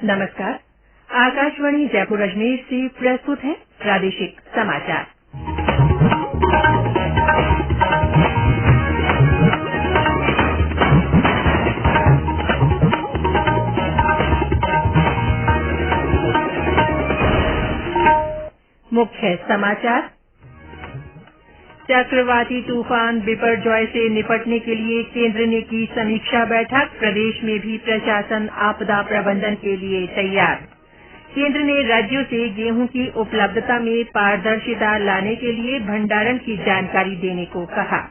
नमस्कार। आकाशवाणी जयपुर अजमेर से प्रस्तुत है प्रादेशिक समाचार। मुख्य समाचार। चक्रवाती तूफान बिपरजॉय से निपटने के लिए केंद्र ने की समीक्षा बैठक। प्रदेश में भी प्रशासन आपदा प्रबंधन के लिए तैयार। केंद्र ने राज्यों से गेहूं की उपलब्धता में पारदर्शिता लाने के लिए भंडारण की जानकारी देने को कहा।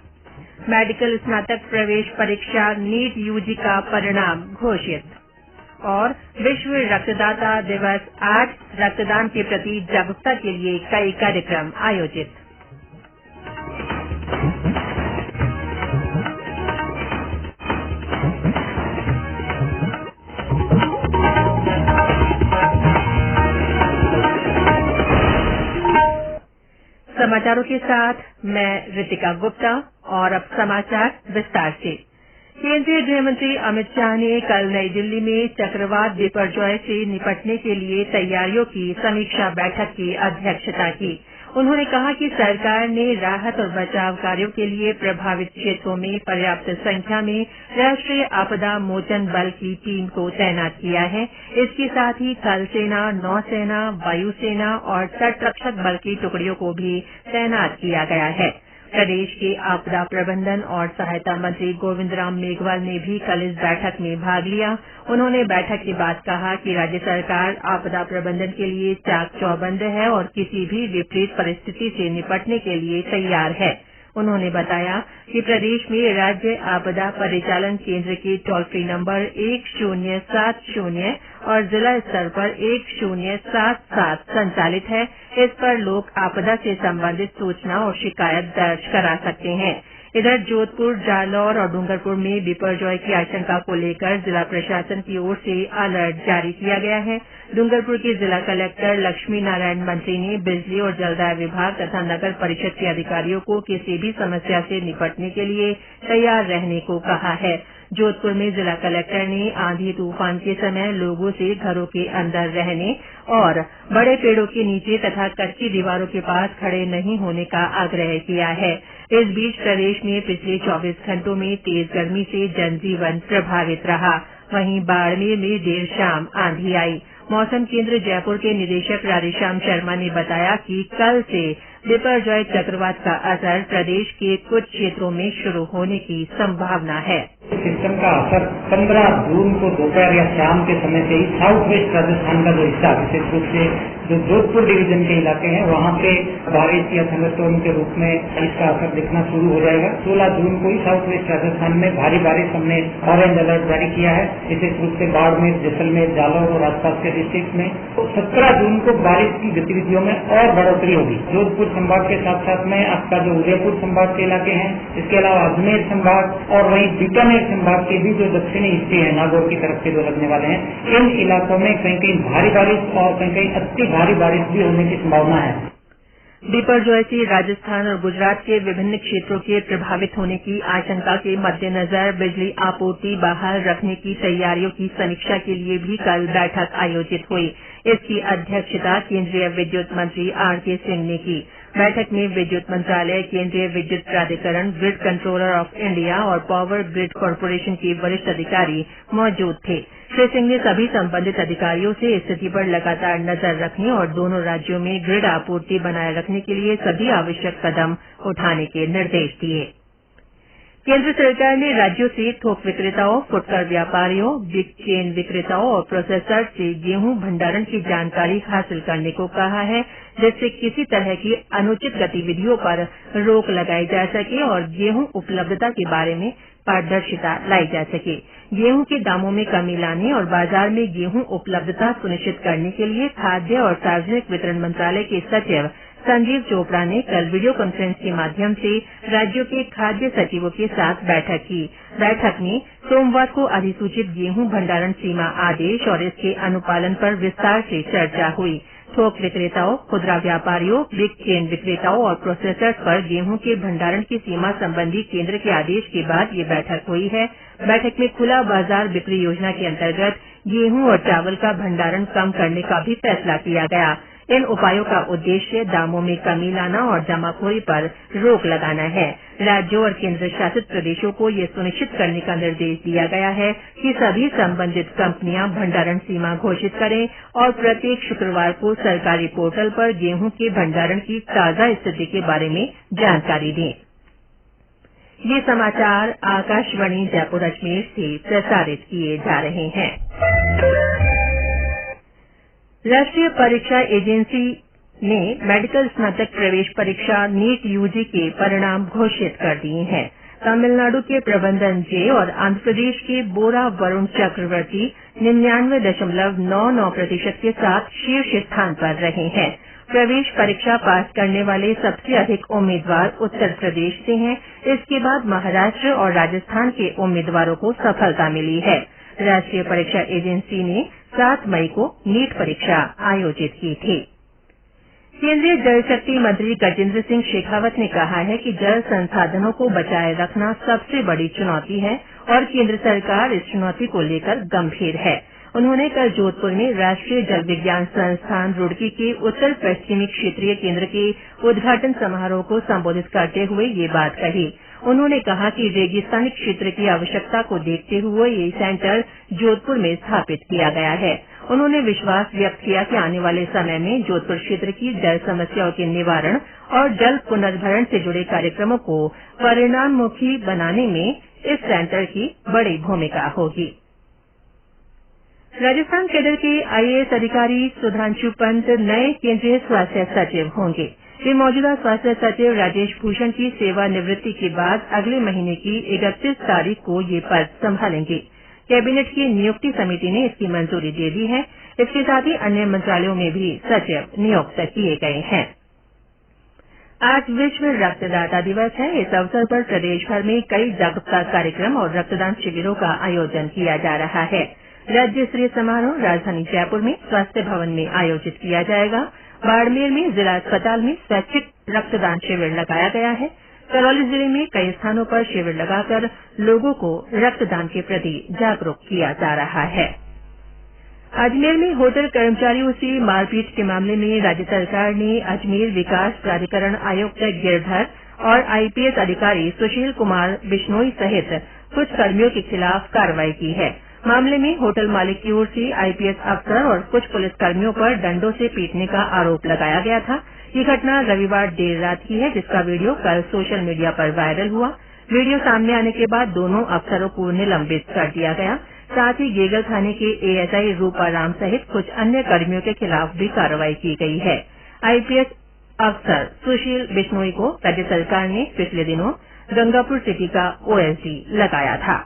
मेडिकल स्नातक प्रवेश परीक्षा नीट यूजी का परिणाम घोषित। और विश्व रक्तदाता दिवस आज, रक्तदान के प्रति जागरूकता के लिए कई कार्यक्रम आयोजित। समाचारों के साथ मैं रितिका गुप्ता। और अब समाचार विस्तार से। केंद्रीय गृह मंत्री अमित शाह ने कल नई दिल्ली में चक्रवात बिपरजॉय से निपटने के लिए तैयारियों की समीक्षा बैठक की अध्यक्षता की। उन्होंने कहा कि सरकार ने राहत और बचाव कार्यों के लिए प्रभावित क्षेत्रों में पर्याप्त संख्या में राष्ट्रीय आपदा मोचन बल की टीम को तैनात किया है। इसके साथ ही थल सेना, नौसेना, वायुसेना और तटरक्षक बल की टुकड़ियों को भी तैनात किया गया है। प्रदेश के आपदा प्रबंधन और सहायता मंत्री गोविंद राम मेघवाल ने भी कल इस बैठक में भाग लिया। उन्होंने बैठक के बाद कहा कि राज्य सरकार आपदा प्रबंधन के लिए चाक चौबंद है और किसी भी विपरीत परिस्थिति से निपटने के लिए तैयार है। उन्होंने बताया कि प्रदेश में राज्य आपदा परिचालन केंद्र के टोल फ्री नंबर 1070 और जिला स्तर पर 1077 संचालित है। इस पर लोग आपदा से संबंधित सूचना और शिकायत दर्ज करा सकते हैं। इधर जोधपुर, जालौर और डूंगरपुर में बिपरजॉय की आशंका को लेकर जिला प्रशासन की ओर से अलर्ट जारी किया गया है। डूंगरपुर के जिला कलेक्टर लक्ष्मी नारायण मंत्री ने बिजली और जलदाय विभाग तथा नगर परिषद के अधिकारियों को किसी भी समस्या से निपटने के लिए तैयार रहने को कहा है। जोधपुर में जिला कलेक्टर ने आंधी तूफान के समय लोगों से घरों के अंदर रहने और बड़े पेड़ों के नीचे तथा कच्ची दीवारों के पास खड़े नहीं होने का आग्रह किया है। इस बीच प्रदेश में पिछले 24 घंटों में तेज गर्मी से जनजीवन प्रभावित रहा। वहीं बाड़मेर में देर शाम आंधी आई। मौसम केंद्र जयपुर के निदेशक राधेश्याम शर्मा ने बताया कि कल से बिपरजॉय चक्रवात का असर प्रदेश के कुछ क्षेत्रों में शुरू होने की संभावना है। सिस्टम का असर 15 जून को दोपहर या शाम के समय से ही साउथ वेस्ट राजस्थान का जो हिस्सा, विशेष रूप से जो जोधपुर डिवीजन के इलाके हैं, वहाँ पे बारिश या थंडरस्टॉर्म के रूप में इसका असर दिखना शुरू हो जाएगा। 16 जून को ही साउथ वेस्ट राजस्थान में भारी बारिश हमने ऑरेंज अलर्ट जारी किया है, विशेष रूप से बाड़मेर, जैसलमेर, जालौर और आसपास के डिस्ट्रिक्ट में। तो 17 जून को बारिश की गतिविधियों में और बढ़ोतरी होगी। जोधपुर संभाग के साथ साथ में आपका जो उदयपुर संभाग के इलाके हैं, इसके अलावा अजमेर संभाग और वहीं बीकानेर संभाग के भी जो दक्षिणी हिस्से हैं, नागौर की तरफ से जो लगने वाले हैं, इन इलाकों में कहीं कहीं भारी बारिश और कहीं कहीं अति भारी बारिश भी होने की संभावना है। बिपरजॉय से राजस्थान और गुजरात के विभिन्न क्षेत्रों के प्रभावित होने की आशंका के मद्देनजर बिजली आपूर्ति बहाल रखने की तैयारियों की समीक्षा के लिए भी कल बैठक आयोजित हुई। इसकी अध्यक्षता केंद्रीय विद्युत मंत्री आर.के. सिंह ने की। बैठक में विद्युत मंत्रालय, केंद्रीय विद्युत प्राधिकरण, ग्रिड कंट्रोलर ऑफ इंडिया और पावर ग्रिड कॉर्पोरेशन के वरिष्ठ अधिकारी मौजूद थे। श्री सिंह ने सभी संबंधित अधिकारियों से स्थिति पर लगातार नजर रखने और दोनों राज्यों में ग्रिड आपूर्ति बनाए रखने के लिए सभी आवश्यक कदम उठाने के निर्देश दिए। केंद्र सरकार ने राज्यों से थोक विक्रेताओं, फुटकर व्यापारियों, बिग चेन विक्रेताओं और प्रोसेसर से गेहूं भंडारण की जानकारी हासिल करने को कहा है, जिससे किसी तरह की अनुचित गतिविधियों पर रोक लगाई जा सके और गेहूं उपलब्धता के बारे में पारदर्शिता लाई जा सके। गेहूं के दामों में कमी लाने और बाजार में गेहूं उपलब्धता सुनिश्चित करने के लिए खाद्य और सार्वजनिक वितरण मंत्रालय के सचिव संजीव चोपड़ा ने कल वीडियो कॉन्फ्रेंस के माध्यम से राज्यों के खाद्य सचिवों के साथ बैठक की। बैठक में सोमवार को अधिसूचित गेहूं भंडारण सीमा आदेश और इसके अनुपालन पर विस्तार से चर्चा हुई। थोक विक्रेताओं, खुदरा व्यापारियों, बिग चेन विक्रेताओं और प्रोसेसर्स पर गेहूं के भंडारण की सीमा संबंधी केंद्र के आदेश के बाद ये बैठक हुई है। बैठक में खुला बाजार बिक्री योजना के अंतर्गत गेहूं और चावल का भंडारण कम करने का भी फैसला किया गया। इन उपायों का उद्देश्य दामों में कमी लाना और जमाखोरी पर रोक लगाना है। राज्यों और केंद्र शासित प्रदेशों को ये सुनिश्चित करने का निर्देश दिया गया है कि सभी संबंधित कंपनियां भंडारण सीमा घोषित करें और प्रत्येक शुक्रवार को सरकारी पोर्टल पर गेहूं के भंडारण की ताजा स्थिति के बारे में जानकारी दें। ये समाचार आकाशवाणी जयपुर अजमेर से प्रसारित किए जा रहे हैं। राष्ट्रीय परीक्षा एजेंसी ने मेडिकल स्नातक प्रवेश परीक्षा नीट यूजी के परिणाम घोषित कर दिए हैं। तमिलनाडु के प्रबंधन जे और आंध्र प्रदेश के बोरा वरुण चक्रवर्ती 99.99% के साथ शीर्ष स्थान पर रहे हैं। प्रवेश परीक्षा पास करने वाले सबसे अधिक उम्मीदवार उत्तर प्रदेश से हैं। इसके बाद महाराष्ट्र और राजस्थान के उम्मीदवारों को सफलता मिली है। राष्ट्रीय परीक्षा एजेंसी ने 7 मई को नीट परीक्षा आयोजित की थी। केंद्रीय जल शक्ति मंत्री गजेंद्र सिंह शेखावत ने कहा है कि जल संसाधनों को बचाए रखना सबसे बड़ी चुनौती है और केंद्र सरकार इस चुनौती को लेकर गंभीर है। उन्होंने कल जोधपुर में राष्ट्रीय जल विज्ञान संस्थान रुड़की के उत्तर पश्चिमी क्षेत्रीय केंद्र के उद्घाटन समारोह को संबोधित करते हुए ये बात कही। उन्होंने कहा कि रेगिस्तानी क्षेत्र की आवश्यकता को देखते हुए ये सेंटर जोधपुर में स्थापित किया गया है। उन्होंने विश्वास व्यक्त किया कि आने वाले समय में जोधपुर क्षेत्र की जल समस्याओं के निवारण और जल पुनर्भरण से जुड़े कार्यक्रमों को परिणाममुखी बनाने में इस सेंटर की बड़ी भूमिका होगी। राजस्थान कैडर के आईएएस अधिकारी सुधांशु पंत नए केंद्रीय स्वास्थ्य सचिव होंगे। वे मौजूदा स्वास्थ्य सचिव राजेश भूषण की सेवानिवृत्ति के बाद अगले महीने की 31 तारीख को ये पद संभालेंगे। कैबिनेट की नियुक्ति समिति ने इसकी मंजूरी दे दी है। इसके साथ ही अन्य मंत्रालयों में भी सचिव नियुक्त किए गए हैं। आज विश्व रक्तदाता दिवस है। इस अवसर पर प्रदेश भर में कई जागरूकता कार्यक्रम और रक्तदान शिविरों का आयोजन किया जा रहा है। राज्य स्तरीय समारोह राजधानी जयपुर में स्वास्थ्य भवन में आयोजित किया जाएगा। बाड़मेर में जिला अस्पताल में स्वैच्छिक रक्तदान शिविर लगाया गया है। करौली जिले में कई स्थानों पर शिविर लगाकर लोगों को रक्तदान के प्रति जागरूक किया जा रहा है। अजमेर में होटल कर्मचारियों से मारपीट के मामले में राज्य सरकार ने अजमेर विकास प्राधिकरण आयुक्त गिरधर और आईपीएस अधिकारी सुशील कुमार बिश्नोई सहित कुछ कर्मियों के खिलाफ कार्रवाई की है। मामले में होटल मालिक की ओर से आईपीएस अफसर और कुछ पुलिसकर्मियों पर डंडों से पीटने का आरोप लगाया गया था। ये घटना रविवार देर रात की है, जिसका वीडियो कल सोशल मीडिया पर वायरल हुआ। वीडियो सामने आने के बाद दोनों अफसरों को निलंबित कर दिया गया। साथ ही गेगल थाने के एएसआई रूपाराम सहित कुछ अन्य कर्मियों के खिलाफ भी कार्रवाई की गई है। आईपीएस अफसर सुशील बिश्नोई को राज्य सरकार ने पिछले दिनों गंगापुर सिटी का ओएसडी लगाया था।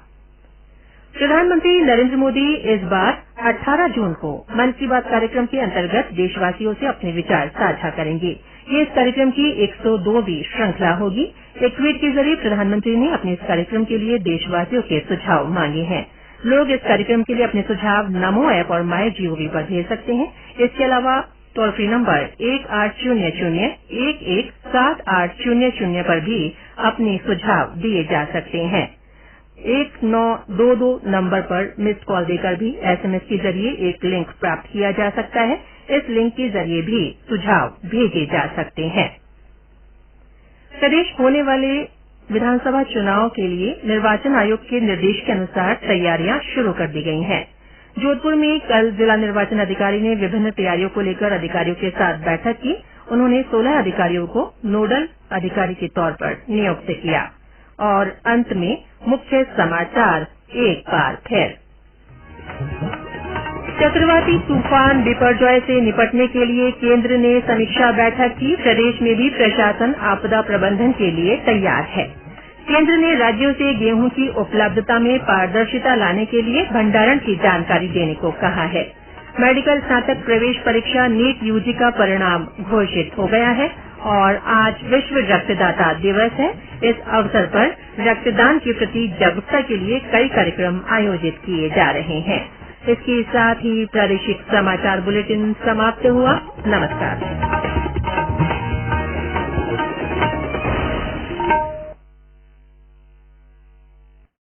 प्रधानमंत्री नरेंद्र मोदी इस बार 18 जून को मन की बात कार्यक्रम के अंतर्गत देशवासियों से अपने विचार साझा करेंगे। ये इस कार्यक्रम की 102वीं श्रृंखला होगी। एक ट्वीट के जरिए प्रधानमंत्री ने अपने इस कार्यक्रम के लिए देशवासियों के सुझाव मांगे हैं। लोग इस कार्यक्रम के लिए अपने सुझाव नमो ऐप और माई जीओवी पर भेज सकते हैं। इसके अलावा टोल फ्री नंबर 1800-117800 पर भी अपने सुझाव दिए जा सकते हैं। 1922 नंबर पर मिस्ड कॉल देकर भी एसएमएस के जरिए एक लिंक प्राप्त किया जा सकता है। इस लिंक के जरिए भी सुझाव भेजे जा सकते हैं। प्रदेश होने वाले विधानसभा चुनाव के लिए निर्वाचन आयोग के निर्देश के अनुसार तैयारियां शुरू कर दी गई हैं। जोधपुर में कल जिला निर्वाचन अधिकारी ने विभिन्न तैयारियों को लेकर अधिकारियों के साथ बैठक की। उन्होंने 16 अधिकारियों को नोडल अधिकारी के तौर पर नियुक्त किया। और अंत में मुख्य समाचार एक बार फिर। चक्रवाती तूफान बिपरजॉय से निपटने के लिए केंद्र ने समीक्षा बैठक की। प्रदेश में भी प्रशासन आपदा प्रबंधन के लिए तैयार है। केंद्र ने राज्यों से गेहूं की उपलब्धता में पारदर्शिता लाने के लिए भंडारण की जानकारी देने को कहा है। मेडिकल स्नातक प्रवेश परीक्षा नीट यूजी का परिणाम घोषित हो गया है और आज विश्व रक्तदाता दिवस है। इस अवसर पर रक्तदान के प्रति जागरूकता के लिए कई कार्यक्रम आयोजित किए जा रहे हैं। इसके साथ ही प्रादेशिक समाचार बुलेटिन समाप्त हुआ। नमस्कार।